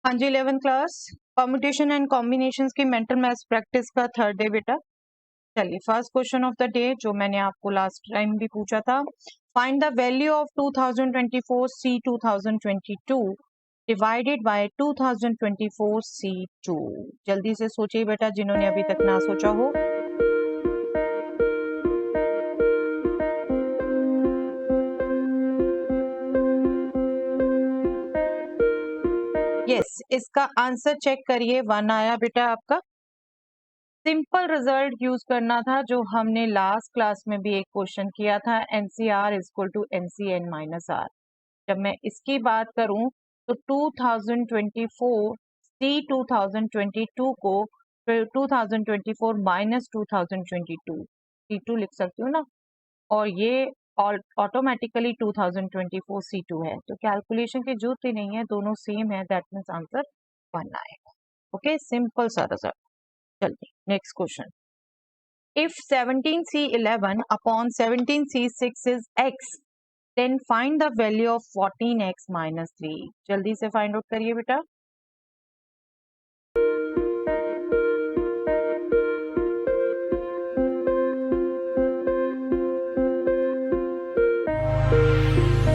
हाँ जी, 11th class permutation and combinations की mental maths practice का थर्ड डे बेटा। चलिए first question of the day जो मैंने आपको लास्ट टाइम भी पूछा था, find the value of 2024 C 2022 divided by 2024 C2। जल्दी से सोचिए बेटा जिन्होंने अभी तक ना सोचा हो। यस, इसका आंसर चेक करिए, 1 आया बेटा आपका। सिंपल रिजल्ट यूज करना था जो हमने लास्ट क्लास में भी एक क्वेश्चन किया था, NCR is equal to NCN minus R. जब मैं इसकी बात करूं तो 2024 C 2022 को फिर 2024 माइनस 2022 C2 लिख सकती हूँ ना, और ये ऑटोमेटिकली 2024 C2 है, तो कैलकुलेशन की जरूरत ही नहीं है, दोनों सेम है, दैट मीन्स आंसर 1 आएगा। ओके, सिंपल सा रिजल्ट। चलिए next question. If 17C11 upon 17C6 is x, then find the value of 14x minus 3। जल्दी से फाइंड आउट करिए बेटा।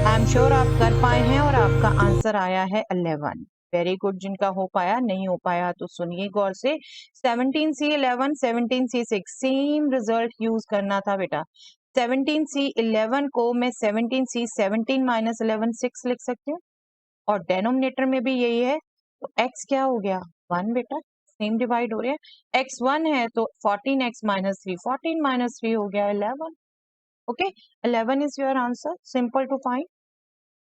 आई एम श्योर आप कर पाए हैं और आपका आंसर आया है 11। Very good. जिनका हो पाया, नहीं हो पाया तो सुनिए गौर से। 17C11 17C6 same result use करना था बेटा। 17C11 को मैं 17C17 माइनस 11 6 लिख सकती हूँ, और डेनोमिनेटर में भी यही है, तो x क्या हो गया 1 बेटा, सेम डिवाइड हो रहे हैं। x 1 है तो 14x माइनस 3, 14 माइनस 3 हो गया 11। Okay, 11 is your answer, simple to find.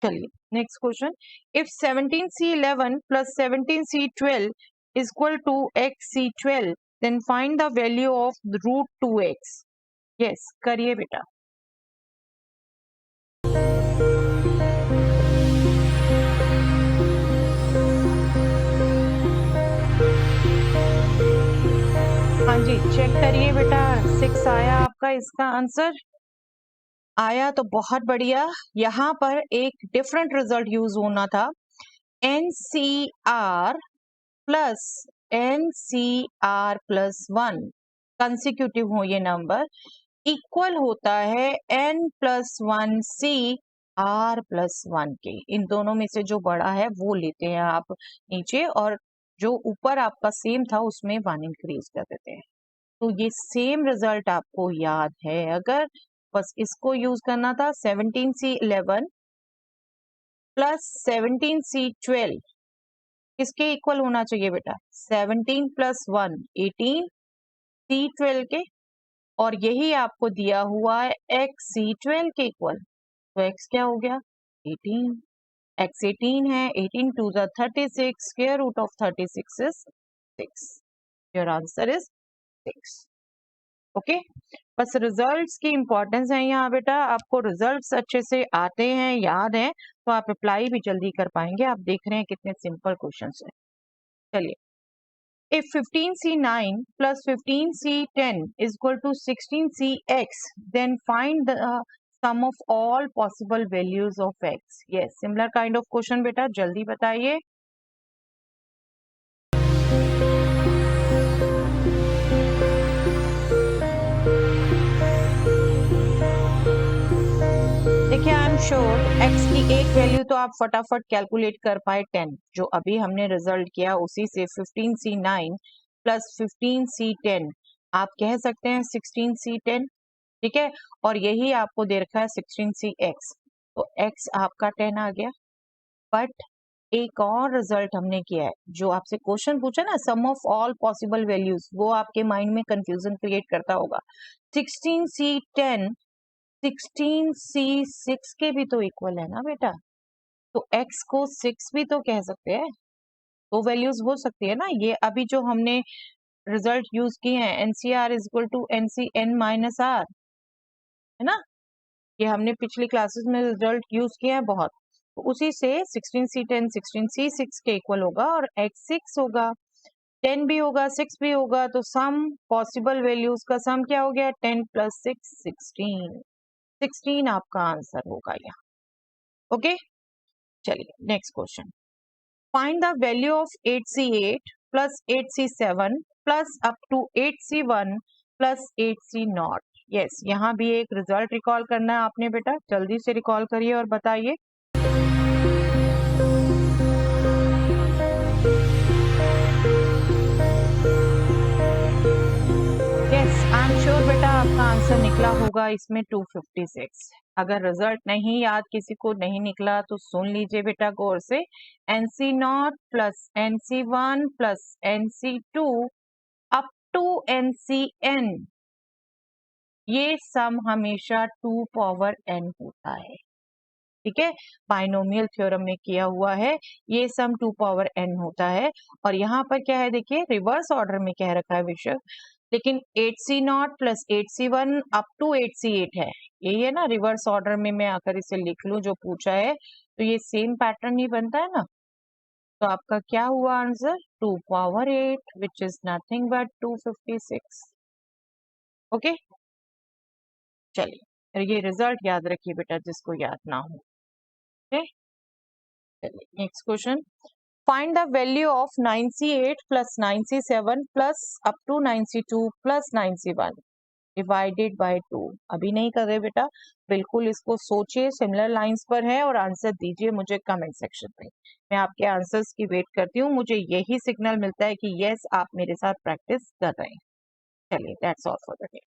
चलिए next question. If 17C11 plus 17C12 is equal to XC12 then find the value of root 2x। Yes, करिए बेटा। हाँ जी, चेक करिए बेटा, 6 आया आपका इसका आंसर। आया तो बहुत बढ़िया। यहाँ पर एक डिफरेंट रिजल्ट यूज होना था, NCR प्लस 1 कंसिक्यूटिव हो ये नंबर, इक्वल होता है N+1 CR+1 के। इन दोनों में से जो बड़ा है वो लेते हैं आप नीचे, और जो ऊपर आपका सेम था उसमें 1 इंक्रीज कर देते हैं। तो ये सेम रिजल्ट आपको याद है, अगर बस इसको यूज करना था। 17C11 प्लस 17C12 किसके इक्वल होना चाहिए बेटा, 17 प्लस 1 18 C12 के, और यही आपको दिया हुआ है XC12 के इक्वल, तो x क्या हो गया 18, x 18 है, 18 to the 36, square root of 36 is 6। Your answer is 6। Okay, बस रिजल्ट्स की इंपॉर्टेंस है यहाँ बेटा। आपको रिजल्ट्स अच्छे से आते हैं, याद हैं, तो आप अप्लाई भी जल्दी कर पाएंगे। आप देख रहे हैं कितने सिंपल क्वेश्चंस हैं। चलिए, if 15C9 plus 15C10 is equal to 16CX, then find the sum of all possible values of x। yes, similar kind of question बेटा, जल्दी बताइए। देखिए, आई एम श्योर x की एक वैल्यू तो आप फटाफट कैलकुलेट कर पाए 10, जो अभी हमने रिजल्ट किया उसी से 15C9 प्लस 15C10 आप कह सकते हैं 16C10, ठीक है, और यही आपको दे रखा है 16CX, तो x आपका 10 आ गया। बट एक और रिजल्ट हमने किया है, जो आपसे क्वेश्चन पूछा ना, सम ऑफ ऑल पॉसिबल वैल्यूज, वो आपके माइंड में कंफ्यूजन क्रिएट करता होगा। 16C10 16C6 के भी तो इक्वल है ना बेटा, तो x को 6 भी तो कह सकते हैं, तो वैल्यूज हो सकती है ना। ये अभी जो हमने रिजल्ट यूज किए हैं, NCR is equal to NCN minus R, है ना, ये हमने पिछली क्लासेस में रिजल्ट यूज किया है बहुत, तो उसी से 16C10 16C6 के इक्वल होगा, और x 6 होगा, 10 भी होगा, 6 भी होगा, तो सम पॉसिबल वैल्यूज का सम क्या हो गया, 10 प्लस 6 16। 16 आपका आंसर होगा यहाँ। ओके, चलिए next question. Find the value of 8C8 plus 8C7 plus up to 8C1 plus 8C0। Yes, यहाँ भी एक रिजल्ट रिकॉल करना है आपने बेटा, जल्दी से रिकॉल करिए और बताइए। यस, आई एम श्योर बेटा आपका आंसर निकला होगा इसमें 256। अगर रिजल्ट नहीं याद किसी को नहीं निकला तो सुन लीजिए बेटा गौर से, NC0 plus NC1 plus NC2 up to NCN, ये सम हमेशा 2 पावर n होता है। ठीक है, बाइनोमियल थ्योरम में किया हुआ है, ये सम 2 पावर n होता है। और यहाँ पर क्या है देखिए, रिवर्स ऑर्डर में कह रखा है बेशक, लेकिन 8C0 plus 8C1 up to 8C8 है, यही है ना। रिवर्स ऑर्डर में मैं अगर इसे लिख लूं जो पूछा है तो ये सेम पैटर्न ही बनता है ना। तो आपका क्या हुआ answer, 2 power 8 which is nothing but 256। Okay, चलिए ये रिजल्ट याद रखिए बेटा जिसको याद ना हो। ओके, चलिए next question. Find the value of 9C8 plus 9C7 plus up to 9C2 plus 9C1 divided by 2। अभी नहीं कर रहे बेटा, बिल्कुल इसको सोचिए, सिमिलर लाइंस पर है और आंसर दीजिए मुझे कमेंट सेक्शन में। मैं आपके आंसर्स की वेट करती हूँ, मुझे यही सिग्नल मिलता है कि यस आप मेरे साथ प्रैक्टिस कर रहे हैं। चलिए that's all for the day.